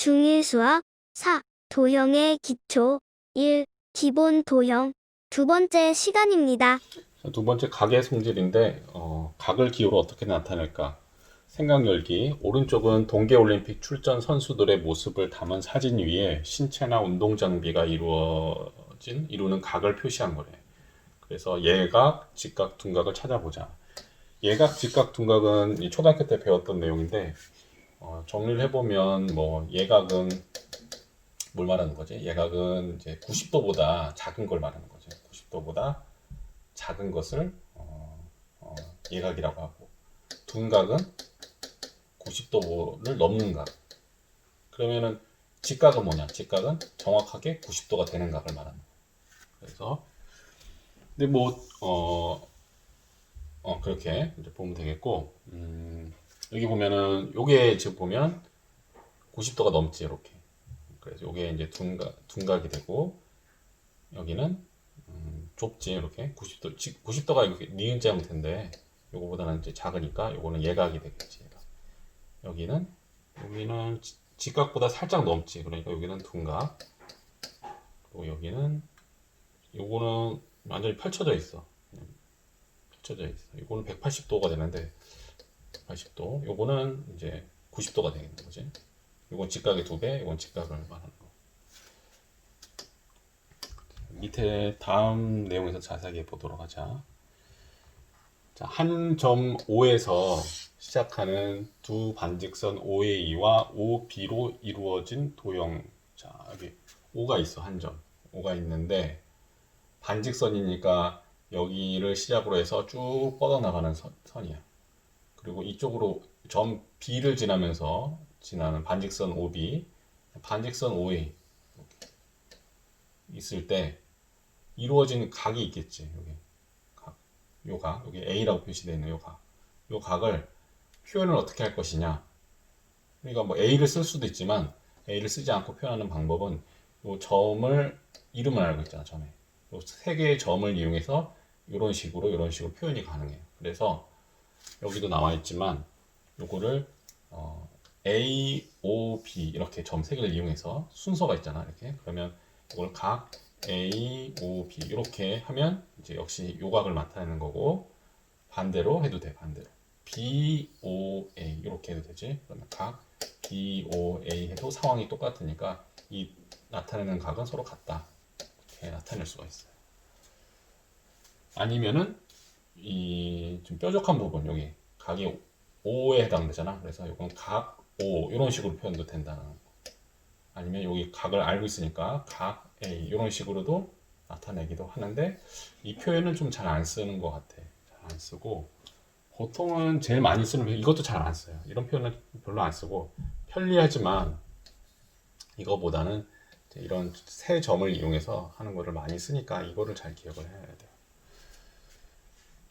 중1수학 4. 도형의 기초 1. 기본 도형 두 번째 시간입니다. 두 번째 각의 성질인데 각을 기호로 어떻게 나타낼까? 생각 열기. 오른쪽은 동계올림픽 출전 선수들의 모습을 담은 사진 위에 신체나 운동 장비가 이루는 각을 표시한 거래. 그래서 예각, 직각, 둔각을 찾아보자. 예각, 직각, 둔각은 이 초등학교 때 배웠던 내용인데 정리를 해보면 뭐 예각은 뭘 말하는 거지? 예각은 이제 90도보다 작은 걸 말하는 거지. 90도보다 작은 것을 예각이라고 하고, 둔각은 90도를 넘는 각. 그러면은 직각은 뭐냐? 직각은 정확하게 90도가 되는 각을 말하는 거. 그래서 근데 그렇게 이제 보면 되겠고, 여기 보면은 요게 지금 보면 90도가 넘지 이렇게. 그래서 요게 이제 둔각이 되고, 여기는 좁지 이렇게 90도 90도가 이렇게 니은자 형태인데 요거보다는 이제 작으니까 요거는 예각이 되겠지. 예각. 여기는 직각보다 살짝 넘지. 그러니까 여기는 둔각. 그리고 여기는 요거는 완전히 펼쳐져 있어. 펼쳐져 있어. 요거는 180도가 되는데 180도. 요거는 이제 90도가 되겠는 거지. 요건 직각의 2배, 요건 직각을 말하는 거. 밑에 다음 내용에서 자세하게 보도록 하자. 자, 한 점 O에서 시작하는 두 반직선 OA와 OB로 이루어진 도형. 자, 여기 O가 있어, 한 점. O가 있는데, 반직선이니까 여기를 시작으로 해서 쭉 뻗어나가는 선이야. 그리고 이쪽으로 점 B를 지나면서 지나는 반직선 OB, 반직선 OA 있을 때 이루어진 각이 있겠지, 여기. 여기 A라고 표시되어 있는 요 각. 요 각을 표현을 어떻게 할 것이냐. 그러니까 뭐 A를 쓸 수도 있지만 A를 쓰지 않고 표현하는 방법은 요 점을 이름을 알고 있잖아, 점에. 요 세 개의 점을 이용해서 이런 식으로 표현이 가능해요. 그래서 여기도 나와 있지만 요거를 A, O, B 이렇게 점 세 개를 이용해서 순서가 있잖아, 이렇게. 그러면 이걸 각 A, O, B 이렇게 하면 이제 역시 요각을 나타내는 거고, 반대로 해도 돼. 반대로 B, O, A 이렇게 해도 되지. 그러면 각 B, O, A 해도 상황이 똑같으니까 이 나타내는 각은 서로 같다, 이렇게 나타낼 수가 있어요. 아니면은 이 좀 뾰족한 부분, 여기 각이 O에 해당되잖아. 그래서 이건 각 O 이런 식으로 표현도 된다는 거. 아니면 여기 각을 알고 있으니까 각 A 이런 식으로도 나타내기도 하는데, 이 표현은 좀 잘 안 쓰는 것 같아. 잘 안 쓰고, 보통은 제일 많이 쓰는 표현, 이것도 잘 안 써요. 이런 표현은 별로 안 쓰고, 편리하지만 이거보다는 이런 세 점을 이용해서 하는 거를 많이 쓰니까 이거를 잘 기억을 해야 돼요.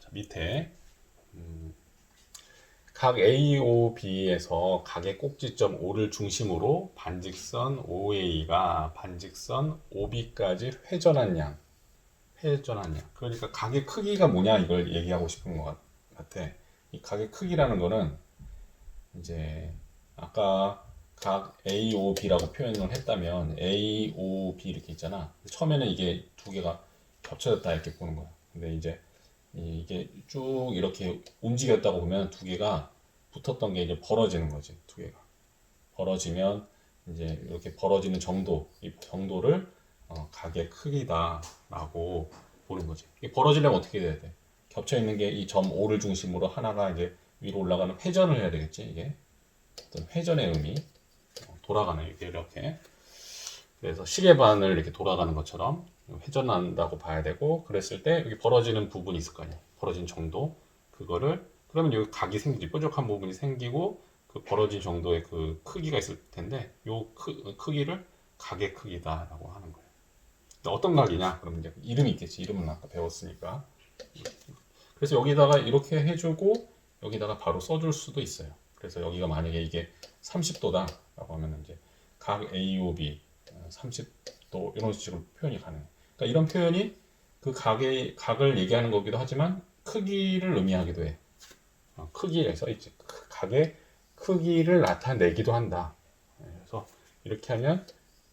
자, 밑에 각 AOB에서 각의 꼭지점 O를 중심으로 반직선 OA가 반직선 OB까지 회전한 양. 그러니까 각의 크기가 뭐냐 이걸 얘기하고 싶은 것 같아. 이 각의 크기라는 거는 이제 아까 각 AOB라고 표현을 했다면 AOB 이렇게 있잖아. 처음에는 이게 두 개가 겹쳐졌다 이렇게 보는 거야. 근데 이제 이게 쭉 이렇게 움직였다고 보면 두 개가 붙었던 게 이제 벌어지는 거지. 두 개가 벌어지면 이제 이렇게 벌어지는 정도, 이 정도를 각의 크기다라고 보는 거지. 이게 벌어지려면 어떻게 돼야 돼? 겹쳐 있는 게 이 점 O를 중심으로 하나가 이제 위로 올라가는 회전을 해야 되겠지. 이게 어떤 회전의 의미, 돌아가는 이렇게. 그래서 시계반을 이렇게 돌아가는 것처럼 회전한다고 봐야 되고, 그랬을 때 여기 벌어지는 부분이 있을 거 아니야. 벌어진 정도. 그거를 그러면 여기 각이 생기지. 뾰족한 부분이 생기고 그 벌어진 정도의 그 크기가 있을 텐데, 요 크기를 각의 크기다라고 하는 거예요. 어떤 각이냐? 그러면 이제 이름이 있겠지. 이름은 아까 배웠으니까. 그래서 여기다가 이렇게 해주고 여기다가 바로 써줄 수도 있어요. 그래서 여기가 만약에 이게 30도다라고 하면 이제 각 AOB 30도 이런 식으로 표현이 가능해. 그러니까 이런 표현이 그 각을 얘기하는 거기도 하지만 크기를 의미하기도 해. 크기에 써 있지. 각의 크기를 나타내기도 한다. 그래서 이렇게 하면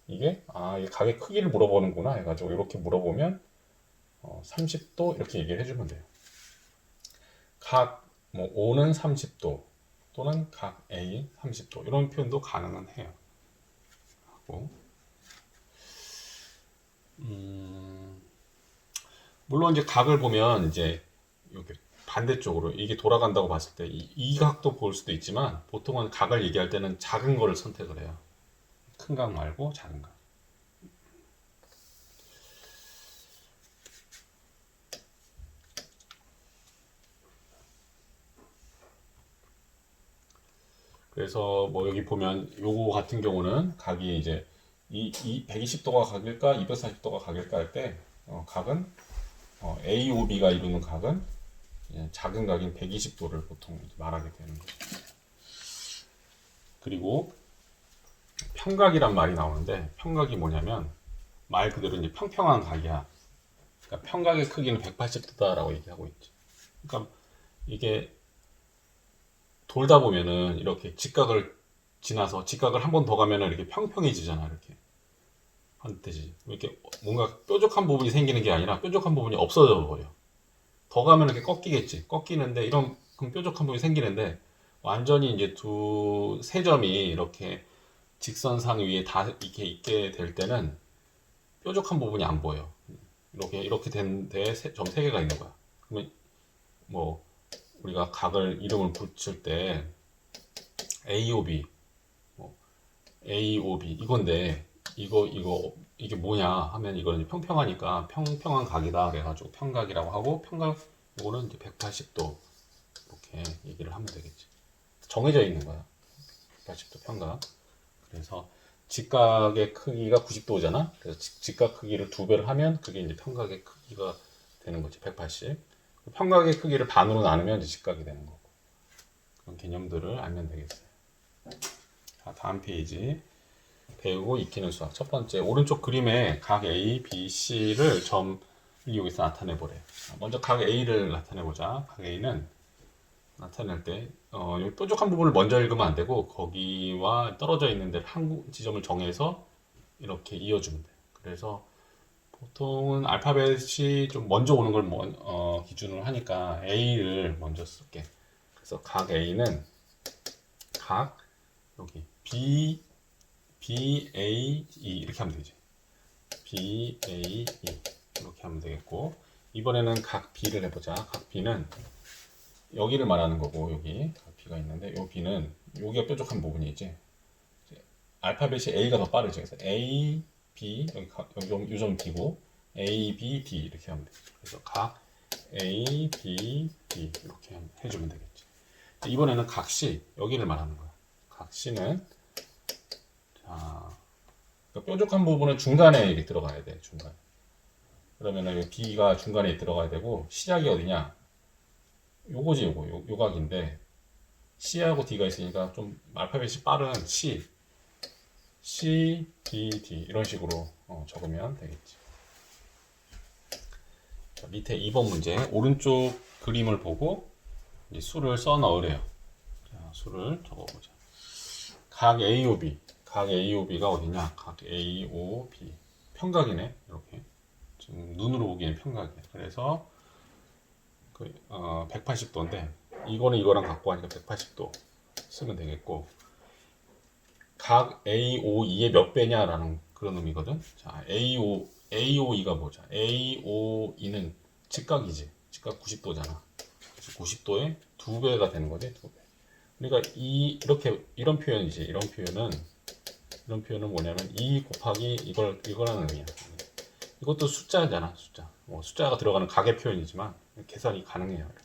이게 이게 가게 크기를 물어보는구나 해가지고 이렇게 물어보면 30도 이렇게 얘기를 해주면 돼요. 각 뭐 O는 30도 또는 각 A 30도 이런 표현도 가능은 해요. 하고 물론 이제 각을 보면 이제 이렇게 반대쪽으로 이게 돌아간다고 봤을 때 이 각도 볼 수도 있지만 보통은 각을 얘기할 때는 작은 거를 선택을 해요. 큰 각 말고 작은 각. 그래서 뭐 여기 보면 요거 같은 경우는 각이 이제 이 120도가 각일까 240도가 각일까 할 때 각은 AOB가 이루는 각은 작은 각인 120도를 보통 말하게 되는 거죠. 그리고 평각이란 말이 나오는데 평각이 뭐냐면 말 그대로 이제 평평한 각이야. 그러니까 평각의 크기는 180도다라고 얘기하고 있지. 그러니까 이게 돌다 보면은 이렇게 직각을 지나서 직각을 한 번 더 가면은 이렇게 평평해지잖아. 이렇게 반듯해지. 이렇게 뭔가 뾰족한 부분이 생기는 게 아니라 뾰족한 부분이 없어져 버려. 더 가면 이렇게 꺾이겠지. 꺾이는데 이런 뾰족한 부분이 생기는데 완전히 이제 세 점이 이렇게 직선상 위에 다 이렇게 있게 될 때는 뾰족한 부분이 안 보여. 이렇게 된 데에 점 세 개가 있는 거야. 그러면 뭐 우리가 각을 이름을 붙일 때 AOB, 뭐 AOB 이건데 이게 뭐냐 하면 이거는 평평하니까 평평한 각이다 그래가지고 평각이라고 하고 평각 이거는 이제 180도 이렇게 얘기를 하면 되겠지. 정해져 있는 거야. 180도 평각. 그래서 직각의 크기가 90도잖아. 그래서 직각 크기를 2배를 하면 그게 이제 평각의 크기가 되는 거지. 180. 평각의 크기를 반으로 나누면 이제 직각이 되는 거고. 그런 개념들을 알면 되겠어요. 자, 다음 페이지. 배우고 익히는 수학. 첫 번째, 오른쪽 그림에 각 A, B, C를 점을 이용해서 나타내 보래. 먼저 각 A를 나타내 보자. 각 A는 나타낼 때 여기 뾰족한 부분을 먼저 읽으면 안 되고 거기와 떨어져 있는 데 한 지점을 정해서 이렇게 이어주면 돼. 그래서 보통은 알파벳이 좀 먼저 오는 걸 기준으로 하니까 A를 먼저 쓸게. 그래서 각 A는 각 여기 B, A, E 이렇게 하면 되지. B, A, E 이렇게 하면 되겠고 이번에는 각 B를 해보자. 각 B는 여기를 말하는 거고 여기 각 B가 있는데 요 B는 여기가 뾰족한 부분이지. 알파벳이 A가 더 빠르지. 그래서 A, B 여기 요점 B고 A, B, D 이렇게 하면 돼. 그래서 각 A, B, D 이렇게 해주면 되겠지. 이번에는 각 C 여기를 말하는 거야. 각 C는 그러니까 뾰족한 부분은 중간에 이렇게 들어가야 돼. 중간. 그러면은 B가 중간에 들어가야 되고 시작이 어디냐? 요거지 요 각인데 C하고 D가 있으니까 좀 알파벳이 빠른 C, B, D 이런 식으로 적으면 되겠지. 자, 밑에 2번 문제 오른쪽 그림을 보고 이제 수를 써 넣으래요. 자, 수를 적어보자. 각 AOB, 각 AOB가 어디냐? 각 AOB 평각이네. 이렇게 지금 눈으로 보기엔 평각이야. 그래서 180도인데 이거랑 갖고 하니까 180도 쓰면 되겠고 각 AOE의 몇 배냐라는 그런 의미거든. 자, AOE가 뭐죠? AOE는 직각이지. 직각 90도잖아. 그래서 90도에 2배가 되는 거지. 2배. 그러니까 이런 표현이지. 이런 표현은 뭐냐면 2 곱하기 이거라는 의미야. 이것도 숫자잖아. 숫자가 들어가는 각의 표현이지만 계산이 가능해요. 이렇게.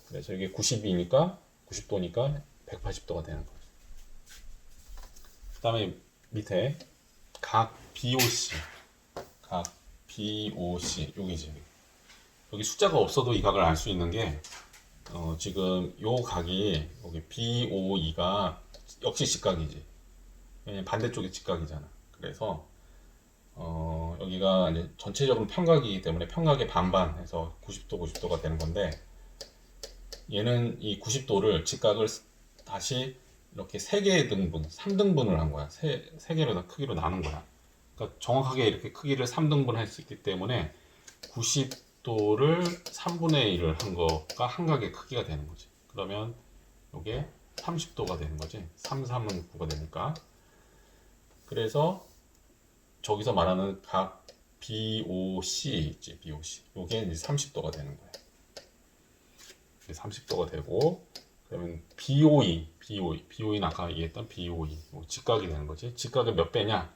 그래서 이게 90이니까 90도니까 180도가 되는 거죠. 그 다음에 밑에 각 BOC 여기지. 여기 숫자가 없어도 이 각을 알 수 있는 게 지금 요 각이 여기 BOE가 역시 직각이지. 왜냐면 반대쪽이 직각이잖아. 그래서 여기가 이제 전체적으로 평각이기 때문에 평각의 반반 해서 90도가 되는 건데 얘는 이 90도를 직각을 다시 이렇게 세 개의 등분, 3등분을 한 거야. 세 개로 다 크기로 나눈 거야. 그러니까 정확하게 이렇게 크기를 3등분 할 수 있기 때문에 90도를 3분의 1을 한 거가 한 각의 크기가 되는 거지. 그러면 이게 30도가 되는 거지. 3, 3은 9가 되니까. 그래서 저기서 말하는 각 BOC 있지, BOC. 이게 이제 30도가 되는 거야. 30도가 되고, 그러면 BOE는 아까 얘기했던 BOE, 직각이 되는 거지. 직각이 몇 배냐?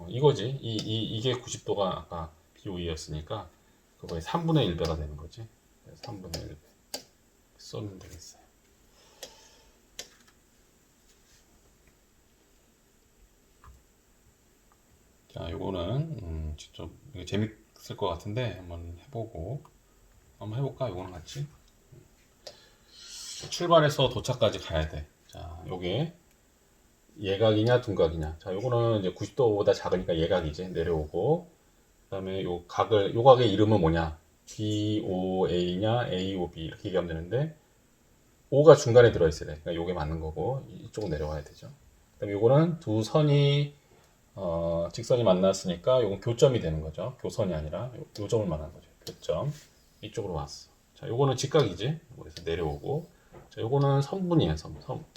이거지. 이게 90도가 아까 BOE였으니까 그거의 3분의 1배가 되는 거지. 3분의 1배 쏘면 되겠어요. 자, 요거는 직접 이거 재밌을 것 같은데 한번 해볼까? 요거는 같이 출발해서 도착까지 가야 돼. 자, 요게 예각이냐 둔각이냐. 자, 요거는 이제 90도보다 작으니까 예각이지. 내려오고 그다음에 요 각의 이름은 뭐냐? BOA냐 AOB 이렇게 얘기하면 되는데 O가 중간에 들어있어야 돼. 그러니까 요게 맞는 거고 이쪽으로 내려와야 되죠. 그다음에 요거는 두 선이 직선이 만났으니까 요건 교점이 되는 거죠. 교선이 아니라 요 점을 말하는 거죠. 교점. 이쪽으로 왔어. 자, 요거는 직각이지. 그래서 내려오고. 자, 요거는 선분이야.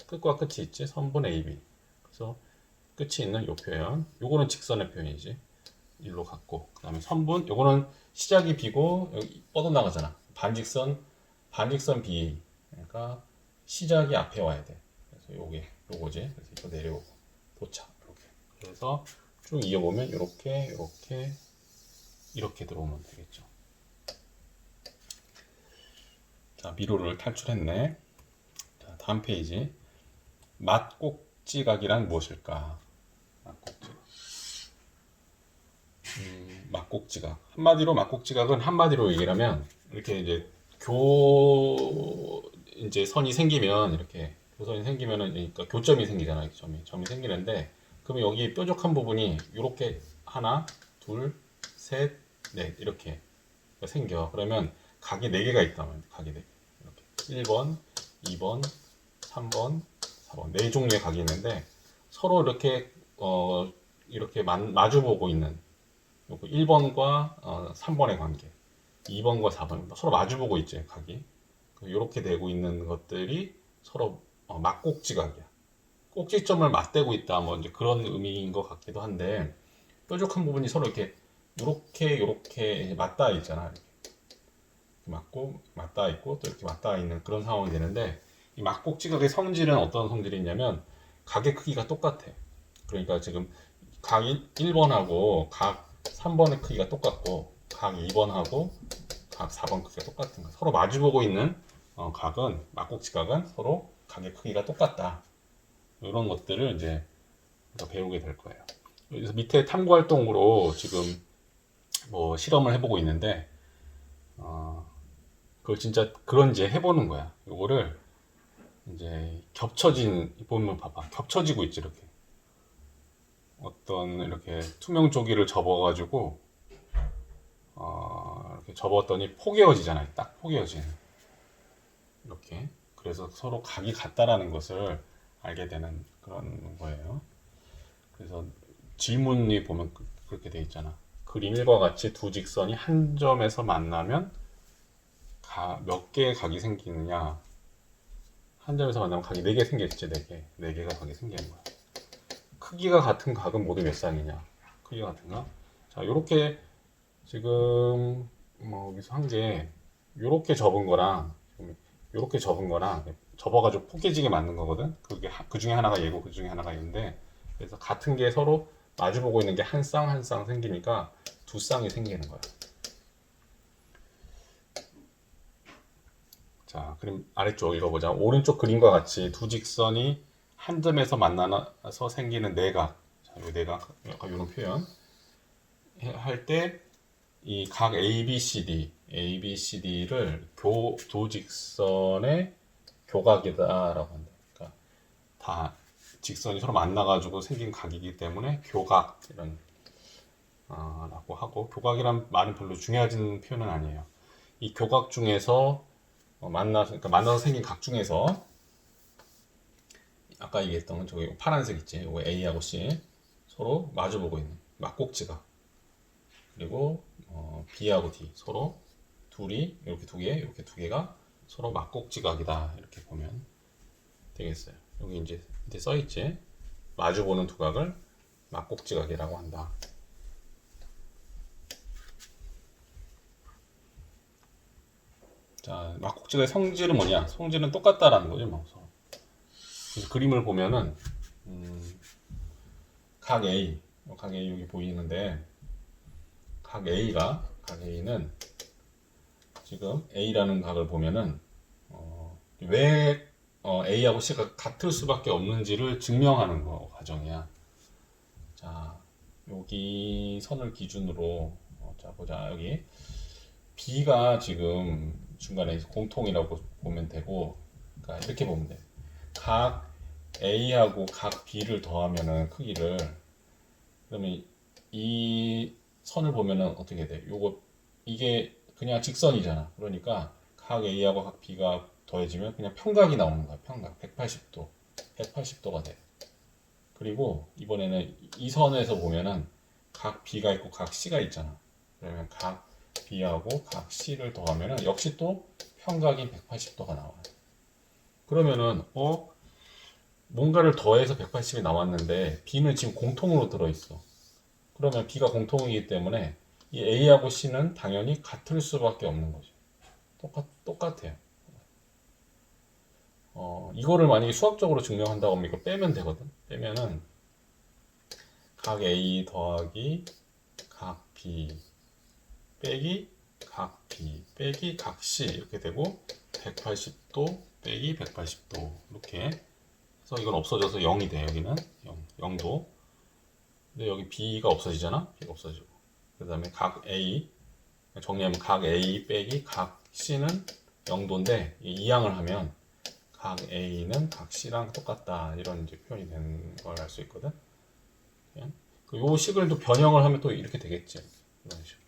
끝과 끝이 있지. 선분 AB. 그래서 끝이 있는 요 표현. 요거는 직선의 표현이지. 일로 갔고. 그 다음에 선분. 요거는 시작이 B고 여기 뻗어나가잖아. 반직선 B. 그러니까 시작이 앞에 와야 돼. 그래서 요거지. 그래서 이거 내려오고. 도착. 이렇게. 그래서 쭉 이어보면 이렇게 들어오면 되겠죠. 자, 미로를 탈출했네. 자, 다음 페이지. 맞꼭지각이란 무엇일까? 맞꼭지각. 한마디로 맞꼭지각은 한마디로 얘기를 하면 이렇게 이제 선이 생기면 이렇게 교선이 생기면은 그러니까 교점이 생기잖아요. 점이 생기는데 그러면 여기 뾰족한 부분이 이렇게 하나, 둘, 셋, 넷 이렇게 생겨. 그러면 각이 4개가 있다면 각이 4개. 이렇게 1번, 2번, 3번, 4번 네 종류의 각이 있는데 서로 이렇게 마주보고 있는 1번과 3번의 관계, 2번과 4번 서로 마주보고 있죠, 각이. 이렇게 되고 있는 것들이 서로 맞꼭지각이야. 꼭지점을 맞대고 있다, 뭐 이제 그런 의미인 것 같기도 한데 뾰족한 부분이 서로 이렇게 맞닿아 있잖아. 이렇게 맞고 맞닿아 있고 또 이렇게 맞닿아 있는 그런 상황이 되는데 이 맞꼭지각의 성질은 어떤 성질이 있냐면 각의 크기가 똑같아. 그러니까 지금 각 1번하고 각 3번의 크기가 똑같고 각 2번하고 각 4번 크기가 똑같은 거야. 서로 마주보고 있는 각은 맞꼭지각은 서로 각의 크기가 똑같다. 이런 것들을 이제 배우게 될 거예요. 그래서 밑에 탐구 활동으로 지금 뭐 실험을 해보고 있는데 그걸 진짜 그런지 해보는 거야. 이거를 이제 보면 봐봐. 겹쳐지고 있지, 이렇게. 어떤 이렇게 투명 조기를 접어가지고 이렇게 접었더니 포개어지잖아요. 딱 포개어지는 이렇게. 그래서 서로 각이 같다라는 것을 알게 되는 그런 거예요. 그래서 질문이 보면 그렇게 돼 있잖아. 그림 1과 같이 두 직선이 한 점에서 만나면 몇 개의 각이 생기느냐. 한 점에서 만나면 각이 4개 생겼지. 4개가 각이 생기는 거야. 크기가 같은 각은 모두 몇 쌍이냐. 크기가 같은가? 자, 요렇게 지금 뭐 여기서 한 게 요렇게 접은 거랑 요렇게 접은 거랑 접어가지고 포개지게 만든 거거든. 그 중에 하나가 얘고 그 중에 하나가 얘인데 그래서 같은 게 서로 마주보고 있는 게 한 쌍 생기니까 2쌍이 생기는 거야. 자, 그럼 아래쪽 읽어보자. 오른쪽 그림과 같이 두 직선이 한 점에서 만나서 생기는 내각. 자, 이 내각, 약간 이런 표현 할 때 이 각 ABCD를 두 직선의 교각이다라고 한다. 그러니까 다 직선이 서로 만나가지고 생긴 각이기 때문에 교각 이런 라고 하고 교각이란 말은 별로 중요하진 표현은 아니에요. 이 교각 중에서 만나서 생긴 각 중에서 아까 얘기했던 저기 파란색 있지? 요거 A하고 C 서로 마주보고 있는 막꼭지각. 그리고 B하고 D 서로 둘이 이렇게 두 개, 이렇게 두 개가 서로 막꼭지각이다. 이렇게 보면 되겠어요. 여기 이제 써 있지? 마주보는 두 각을 막꼭지각이라고 한다. 자, 막꼭지각의 성질은 뭐냐? 성질은 똑같다라는 거죠, 뭐. 그래서 그림을 보면은 각 A, 각 A 여기 보이는데 각 A는 지금 A라는 각을 보면은 왜 A하고 C가 같을 수밖에 없는지를 증명하는 거 과정이야. 자, 여기 선을 기준으로 자 보자. 여기 B가 지금 중간에 공통이라고 보면 되고, 그러니까 이렇게 보면 돼. 각 A하고 각 B를 더하면은 크기를, 그러면 이 선을 보면은 어떻게 돼? 이게 그냥 직선이잖아. 그러니까 각 A하고 각 B가 더해지면 그냥 평각이 나오는 거야. 평각 180도가 돼. 그리고 이번에는 이 선에서 보면은 각 B가 있고 각 C가 있잖아. 그러면 각 B하고 각 C를 더하면은 역시 또 평각이 180도가 나와요. 그러면은 뭔가를 더해서 180이 나왔는데 B는 지금 공통으로 들어있어. 그러면 B가 공통이기 때문에 이 A하고 C는 당연히 같을 수밖에 없는 거죠. 똑같아요. 이거를 만약에 수학적으로 증명한다고 하면 이거 빼면 되거든. 빼면은 각 A 더하기 각 B 빼기 각 B 빼기 각 C 이렇게 되고 180도 빼기 180도 이렇게 해서 이건 없어져서 0이 돼. 여기는 0도. 근데 여기 B가 없어지잖아. B가 없어지고 그 다음에 각 A 정리하면 각 A 빼기 각 C는 0도인데 이항을 하면 각 A는 각 C랑 똑같다 이런 이제 표현이 되는 걸 알 수 있거든. 요 식을 또 변형을 하면 또 이렇게 되겠지. 이런 식으로.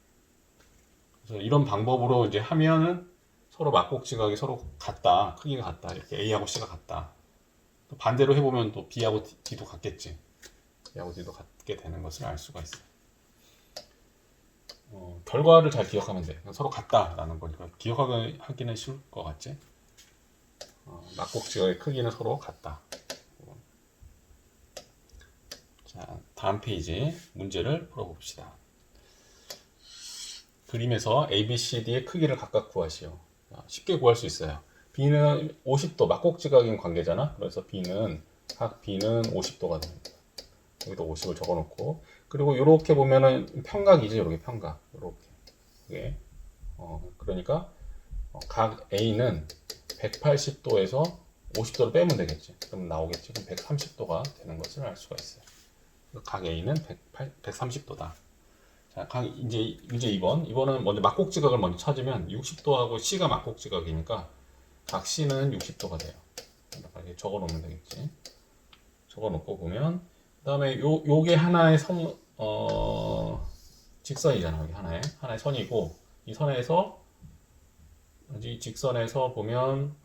그래서 이런 방법으로 이제 하면은 서로 막꼭지각이 서로 같다, 크기가 같다, 이렇게 A하고 C가 같다. 또 반대로 해보면 또 B하고 D도 같겠지. B하고 D도 같게 되는 것을 알 수가 있어. 결과를 잘 기억하면 돼. 서로 같다라는 거니까 기억하기는 쉬울 것 같지. 막꼭지각의 크기는 서로 같다. 자, 다음 페이지 문제를 풀어봅시다. 그림에서 A, B, C, D의 크기를 각각 구하시오. 쉽게 구할 수 있어요. B는 50도, 막꼭지각인 관계잖아. 그래서 각 B는 50도가 됩니다. 여기다 50을 적어놓고, 그리고 이렇게 보면은 평각이죠. 이렇게 평각. 이렇게. 그러니까 각 A는 180도에서 50도를 빼면 되겠지. 그럼 나오겠지. 그럼 130도가 되는 것을 알 수가 있어요. 각 A는 130도다. 자, 이제 문제 2번. 이번은 먼저 막꼭지각을 먼저 찾으면 60도하고 C가 막꼭지각이니까 각 C는 60도가 돼요. 이렇게 적어 놓으면 되겠지. 적어 놓고 보면, 그 다음에 요게 하나의 직선이잖아. 여기 하나의 선이고, 이 선에서, 이 직선에서 보면,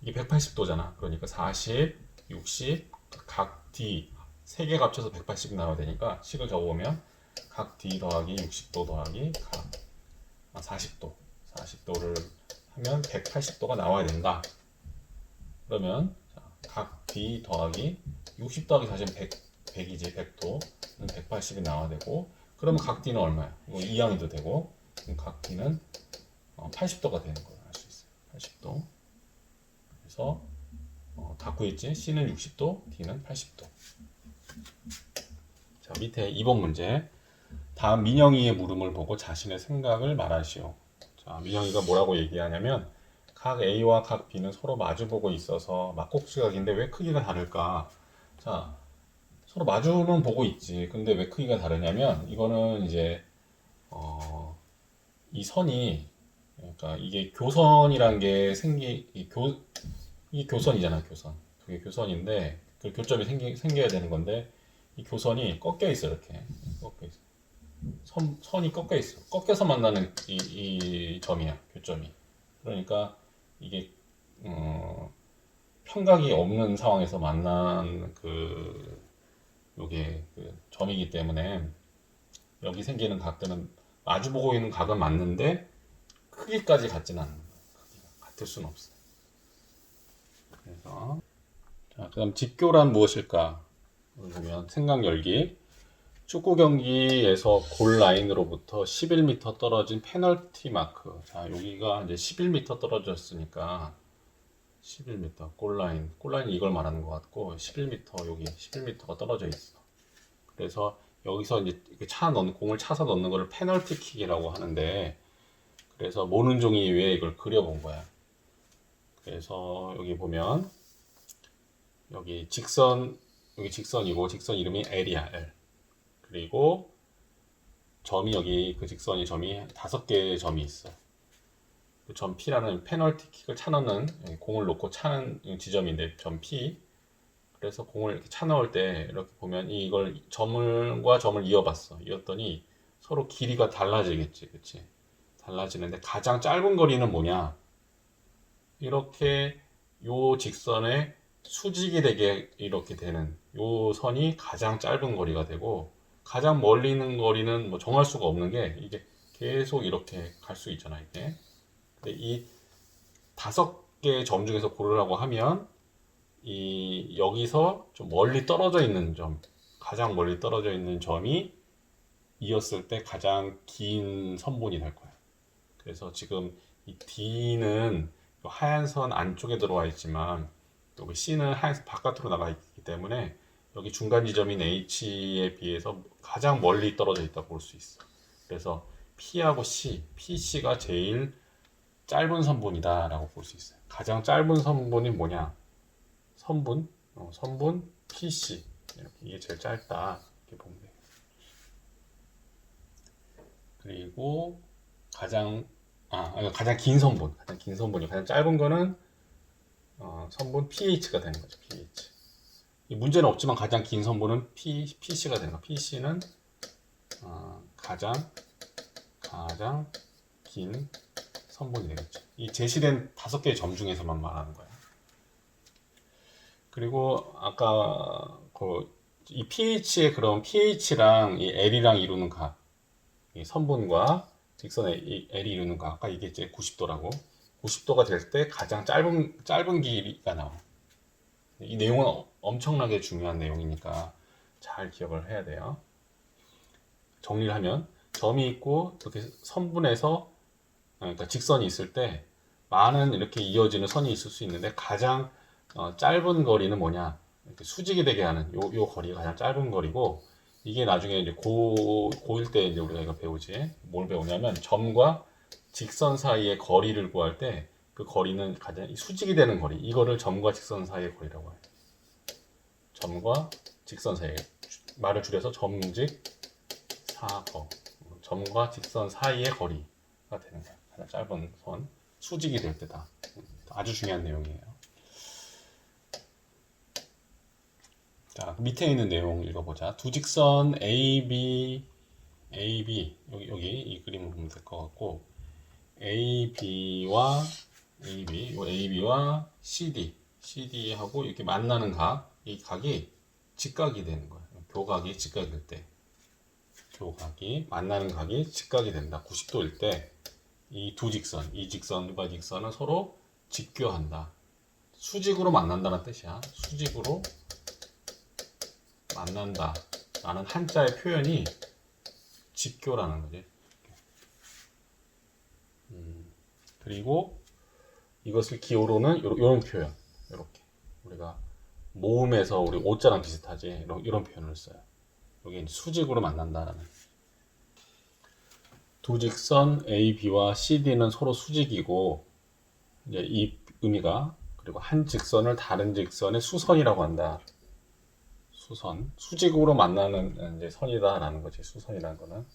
이게 180도잖아. 그러니까 40, 60, 각 D, 3개 합쳐서 180 나와야 되니까 식을 적어보면 각 D 더하기 60도 더하기 각 40도를 하면 180도가 나와야 된다. 그러면 각 D 더하기 60 더하기 40은 100이지. 100도는 180이 나와야 되고, 그러면 각 D는 얼마야? 이거 이항해도 되고, 그럼 각 D는 80도가 되는 걸 알 수 있어요. 80도. 그래서 다 구했지? C는 60도, D는 80도. 자, 밑에 2번 문제. 다음 민영이의 물음을 보고 자신의 생각을 말하시오. 자, 민영이가 뭐라고 얘기하냐면, 각 A와 각 B는 서로 마주보고 있어서 막꼭지각인데 왜 크기가 다를까? 자, 서로 마주는 보고 있지. 근데 왜 크기가 다르냐면, 이거는 이제 이 선이, 그러니까 이게 교선이란 게 이게 교선이잖아. 교선. 그게 교선인데 그 교점이 생겨야 되는 건데, 이 교선이 꺾여 있어. 이렇게 꺾여 있어. 선이 꺾여 있어. 꺾여서 만나는 이 점이야. 교점이. 그러니까 이게 평각이 없는 상황에서 만난 요게 점이기 때문에 여기 생기는 각들은 마주보고 있는 각은 맞는데 크기까지 같지는 않는 거예요. 크기가 같을 수는 없어요. 그래서 자, 그다음 직교란 무엇일까? 여기 보면 생각 열기. 축구 경기에서 골 라인으로부터 11m 떨어진 페널티 마크. 자, 여기가 이제 11m 떨어졌으니까 11m 골라인 이걸 말하는 것 같고 11m 여기 11m가 떨어져 있어. 그래서 여기서 이제 공을 차서 넣는 거를 페널티킥이라고 하는데 그래서 모는 종이 위에 이걸 그려본 거야. 그래서 여기 보면 여기 직선이고 직선 이름이 L이야. L. 그리고 점이 여기 점이 5개의 점이 있어. 그 점 P라는 페널티킥을 차넣는 공을 놓고 차는 지점인데 점 P. 그래서 공을 이렇게 차넣을 때 이렇게 보면 이걸 점과 점을 이었더니 서로 길이가 달라지겠지, 그치? 달라지는데 가장 짧은 거리는 뭐냐? 이렇게 요 직선에 수직이 되게 이렇게 되는 요 선이 가장 짧은 거리가 되고 가장 멀리 있는 거리는 뭐 정할 수가 없는 게 이게 계속 이렇게 갈 수 있잖아, 이게. 근데 이 5개의 점 중에서 고르라고 하면 여기서 좀 멀리 떨어져 있는 가장 멀리 떨어져 있는 점이 이었을 때 가장 긴 선분이 될 거야. 그래서 지금 이 D는 하얀 선 안쪽에 들어와 있지만 여기 C는 하얀 선 바깥으로 나가 있기 때문에 여기 중간 지점인 H에 비해서 가장 멀리 떨어져 있다고 볼 수 있어. 그래서 P하고 PC가 제일 짧은 선분이다 라고 볼 수 있어요. 가장 짧은 선분이 뭐냐? 선분 PC 이게 제일 짧다 이렇게 보면 돼요. 그리고 가장 긴 선분이 가장 짧은 거는 선분 PH가 되는 거죠. PH. 이 문제는 없지만 가장 긴 선분은 PC가 되는 거. PC는 가장 긴 선분이 되겠죠. 이 제시된 5개의 점 중에서만 말하는 거야. 그리고 아까 이 pH의 그럼 pH랑 이 L이랑 이루는 각, 이 선분과 직선의 이 L이 이루는 각, 아까 이게 이제 90도라고. 90도가 될 때 가장 짧은 길이가 나와. 이 내용은 엄청나게 중요한 내용이니까 잘 기억을 해야 돼요. 정리를 하면 점이 있고 이렇게 선분에서 그러니까 직선이 있을 때 많은 이렇게 이어지는 선이 있을 수 있는데 가장 짧은 거리는 뭐냐? 이렇게 수직이 되게 하는 요 거리가 가장 짧은 거리고 이게 나중에 이제 고1 때 이제 우리가 이거 배우지. 뭘 배우냐면 점과 직선 사이의 거리를 구할 때 그 거리는 가장 수직이 되는 거리. 이거를 점과 직선 사이의 거리라고 해요. 점과 직선 사이. 말을 줄여서 점직 사거. 점과 직선 사이의 거리가 되는 거야. 가장 짧은 선. 수직이 될 때다. 아주 중요한 내용이에요. 자, 밑에 있는 내용 읽어보자. 두 직선 AB 여기 이 그림을 보면 될 것 같고 AB와 CD하고 이렇게 만나는 각, 이 각이 직각이 되는 거예요. 교각이 직각일 때, 교각이 만나는 각이 직각이 된다. 90도일 때 이 직선과 직선은 서로 직교한다. 수직으로 만난다는 뜻이야. 수직으로 만난다 라는 한자의 표현이 직교라는 거지. 그리고 이것을 기호로는 이런 표현, 이렇게 우리가 모음에서 우리 오자랑 비슷하지. 이런 표현을 써요. 여기 수직으로 만난다라는. 두 직선 AB와 CD는 서로 수직이고 이제 이 의미가 그리고 한 직선을 다른 직선의 수선이라고 한다. 수직으로 만나는 이제 선이다라는 거지. 수선이라는 거는.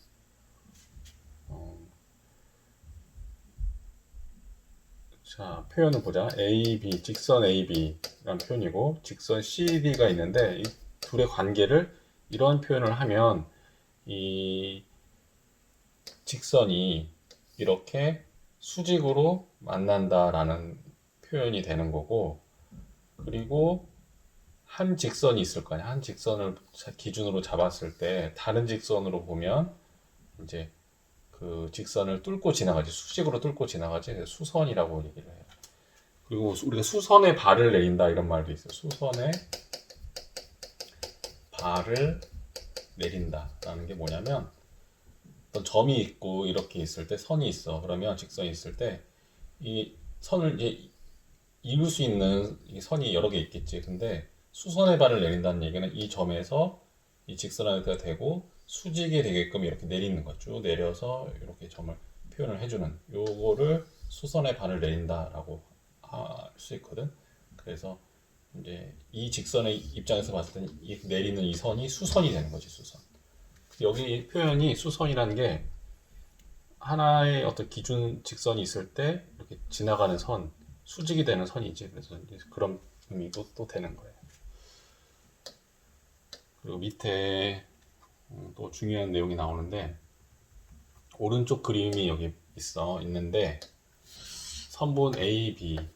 자, 표현을 보자. 직선 AB라는 표현이고, 직선 CD가 있는데, 이 둘의 관계를 이런 표현을 하면, 이 직선이 이렇게 수직으로 만난다라는 표현이 되는 거고, 그리고 한 직선이 있을 거 아니야. 한 직선을 기준으로 잡았을 때 다른 직선으로 보면 이제 그 직선을 뚫고 지나가지. 수직으로 뚫고 지나가지. 그래서 수선이라고 얘기를 해요. 그리고 우리가 수선에 발을 내린다 이런 말도 있어요. 수선에 발을 내린다라는 게 뭐냐면 어떤 점이 있고 이렇게 있을 때 선이 있어. 그러면 직선이 있을 때 이 선을 이제 이룰 수 있는 이 선이 여러 개 있겠지. 근데 수선의 발을 내린다는 얘기는 이 점에서 이 직선한테 대고 수직이 되게끔 이렇게 내리는 거죠. 내려서 이렇게 점을 표현을 해주는 요거를 수선의 발을 내린다라고 할 수 있거든. 그래서 이제 이 직선의 입장에서 봤을 때 이 내리는 이 선이 수선이 되는 거지, 수선. 여기 표현이 수선이라는 게 하나의 어떤 기준 직선이 있을 때 이렇게 지나가는 선, 수직이 되는 선이지. 그래서 이제 그런 의미도 또 되는 거예요. 그리고 밑에 또 중요한 내용이 나오는데 오른쪽 그림이 여기 있는데 선분 A, B의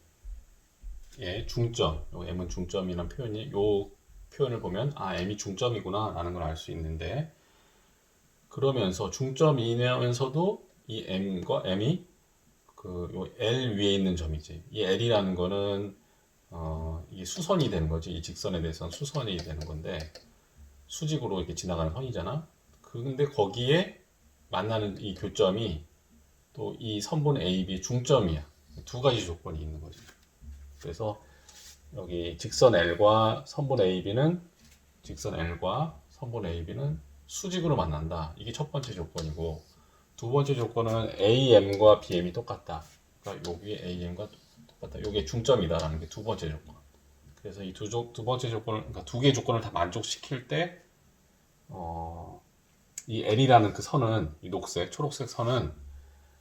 중점, 요 M은 중점이라는 표현이 요 표현을 보면 아 M이 중점이구나 라는 걸 알 수 있는데 그러면서 중점이면서도 이 M과 M이 요 L 위에 있는 점이지. 이 L이라는 거는 이게 수선이 되는 거지. 이 직선에 대해서는 수선이 되는 건데 수직으로 이렇게 지나가는 선이잖아. 근데 거기에 만나는 이 교점이 또 이 선분 AB 중점이야. 두 가지 조건이 있는 거지. 그래서 여기 직선 L과 선분 AB는 수직으로 만난다. 이게 첫 번째 조건이고 두 번째 조건은 AM과 BM이 똑같다. 그러니까 여기 AM과 똑같다. 이게 중점이다라는 게 두 번째 조건. 그래서 이 두 번째 조건을, 그러니까 두 개의 조건을 다 만족시킬 때, 이 L이라는 그 선은, 이 초록색 선은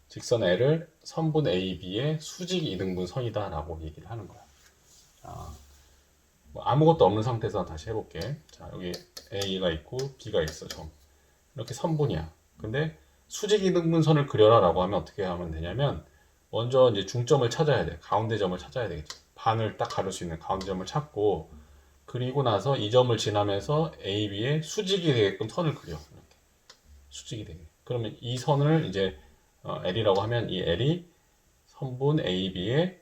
직선 L을 선분 AB의 수직 이등분 선이다라고 얘기를 하는 거야. 자, 뭐 아무것도 없는 상태에서 다시 해볼게. 자, 여기 A가 있고 B가 있어, 점. 이렇게 선분이야. 근데 수직 이등분선을 그려라라고 하면 어떻게 하면 되냐면 먼저 이제 중점을 찾아야 돼. 가운데 점을 찾아야 되겠지. 반을 딱 가를 수 있는 가운데 점을 찾고 그리고 나서 이 점을 지나면서 AB에 수직이 되게끔 선을 그려. 이렇게 수직이 되게. 그러면 이 선을 이제 L이라고 하면 이 L이 선분 AB의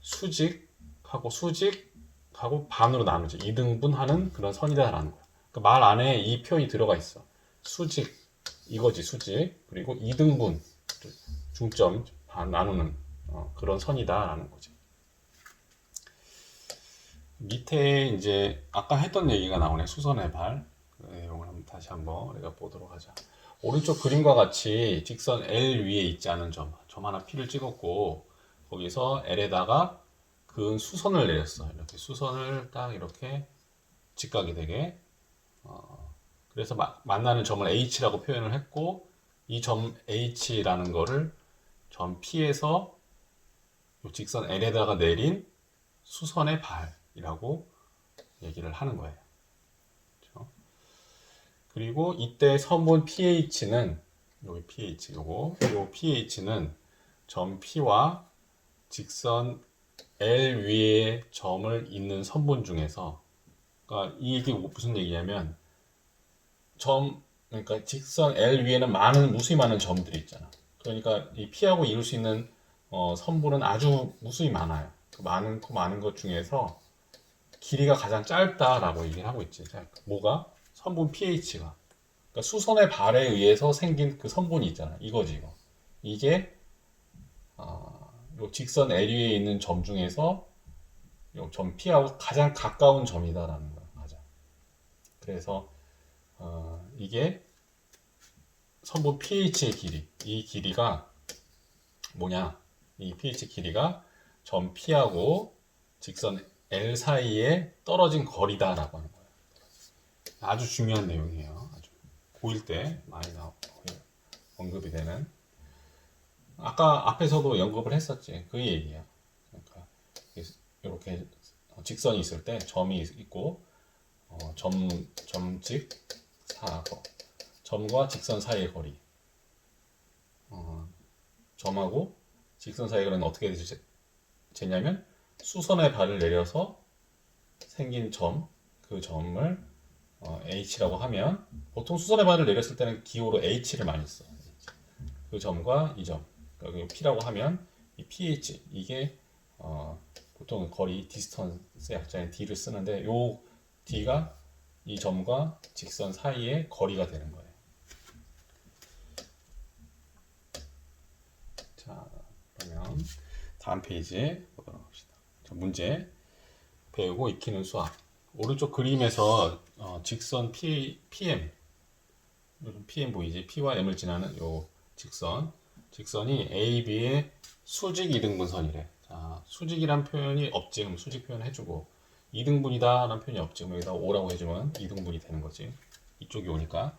수직하고 반으로 나누지. 이등분하는 그런 선이다라는 거야. 그러니까 말 안에 이 표현이 들어가 있어. 수직 이거지 수직 그리고 이등분 중점 반 나누는 그런 선이다라는 거지. 밑에 이제 아까 했던 얘기가 나오네. 수선의 발. 그 내용을 다시 한번 우리가 보도록 하자. 오른쪽 그림과 같이 직선 L 위에 있지 않은 점 하나 P를 찍었고 거기서 L에다가 그 수선을 내렸어. 이렇게 수선을 딱 이렇게 직각이 되게. 그래서 만나는 점을 H라고 표현을 했고 이 점 H라는 거를 점 P에서 이 직선 L에다가 내린 수선의 발이라고 얘기를 하는 거예요. 그렇죠? 그리고 이때 선분 PH는 여기 PH 요 PH는 점 P와 직선 L 위에 점을 잇는 선분 중에서 그러니까 이게 무슨 얘기냐면 그러니까 직선 L 위에는 무수히 많은 점들이 있잖아. 그러니까 이 P하고 이룰 수 있는 선분은 아주 무수히 많아요. 그 많은 것 중에서 길이가 가장 짧다라고 얘기를 하고 있지. 뭐가? 선분 pH가. 그러니까 수선의 발에 의해서 생긴 그 선분이 있잖아. 이거지 이거. 이게 요 직선 L 위에 있는 점 중에서 요 점 P하고 가장 가까운 점이다라는 거야. 가장. 그래서 이게 선분 pH의 길이. 이 길이가 뭐냐? 이 pH 길이가 점 P하고 직선 L 사이에 떨어진 거리다라고 하는 거예요. 아주 중요한 내용이에요. 아주 고1 때 많이 언급이 되는. 아까 앞에서도 언급을 했었지. 그 얘기야. 그러니까 이렇게 직선이 있을 때 점이 있고 점직 사거 점과 직선 사이의 거리. 점하고 직선 사이의 거리는 어떻게 재냐면 수선의 발을 내려서 생긴 점, 그 점을 H라고 하면 보통 수선의 발을 내렸을 때는 기호로 H를 많이 써. 그 점과 이 점, 여기 P라고 하면 이 PH 이게 보통 거리 디스턴스 약자인 D를 쓰는데 요 D가 이 점과 직선 사이의 거리가 되는 거예요. 자, 그러면 다음 페이지 보도록 합시다. 자, 문제 배우고 익히는 수학. 오른쪽 그림에서 직선 PM, PM 보이지? P와 M을 지나는 요 직선이 A, B의 수직 이등분선이래. 자, 수직이란 표현이 없지. 그럼 수직 표현 해주고, 이등분이다 라는 표현이 없지. 그럼 여기다 5라고 해주면 이등분이 되는 거지. 이쪽이 오니까.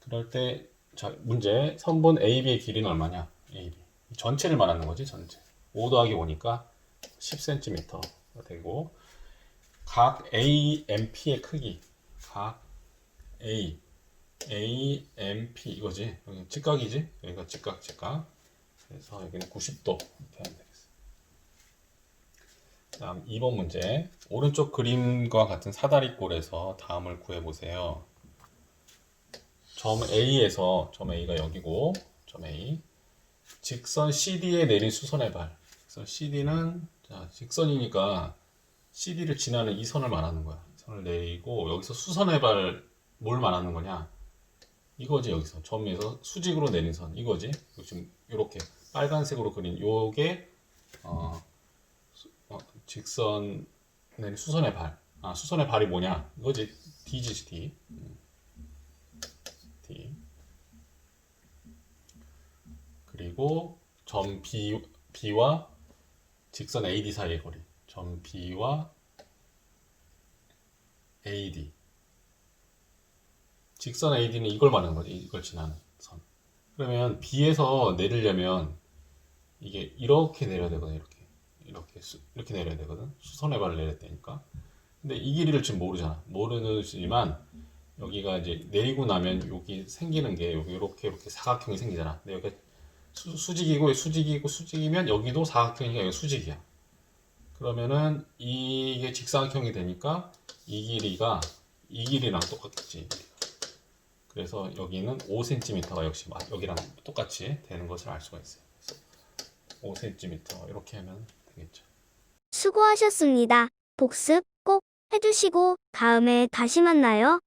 그럴 때, 자, 문제. 선분 AB의 길이는 얼마냐? AB. 전체를 말하는 거지, 전체. 5 더하기 5니까 10cm가 되고, 각 AMP의 크기. 각 AMP 이거지. 여기 직각이지. 여기가 직각. 그래서 여기는 90도 이렇게 하면 되겠어. 다음 2번 문제. 오른쪽 그림과 같은 사다리꼴에서 다음을 구해보세요. 점 A에서 점 A가 여기고 점 A 직선 CD에 내린 수선의 발. 직선 CD는 자, 직선이니까 CD를 지나는 이 선을 말하는 거야. 이 선을 내리고 여기서 수선의 발 뭘 말하는 거냐? 이거지. 여기서 점에서 수직으로 내린 선 이거지. 지금 이렇게 빨간색으로 그린 요게 직선 내린 수선의 발. 수선의 발이 뭐냐? 이거지. D지 D. D. 그리고 점 B와 직선 AD 사이의 거리. 점 B와 AD. 직선 AD는 이걸 말하는 거지. 이걸 지나는 선. 그러면 B에서 내리려면 이게 이렇게 내려야 되거든. 이렇게 내려야 되거든. 수선의 발을 내릴 때니까. 근데 이 길이를 지금 모르잖아. 모르지만 여기가 이제 내리고 나면 여기 생기는 게 여기 이렇게 사각형이 생기잖아. 근데 여기 수직이면 여기도 사각형이니까 여기 수직이야. 그러면은 이게 직사각형이 되니까 이 길이가 이 길이랑 똑같겠지. 그래서 여기는 5cm가 역시 여기랑 똑같이 되는 것을 알 수가 있어요. 5cm 이렇게 하면 되겠죠. 수고하셨습니다. 복습 꼭 해주시고 다음에 다시 만나요.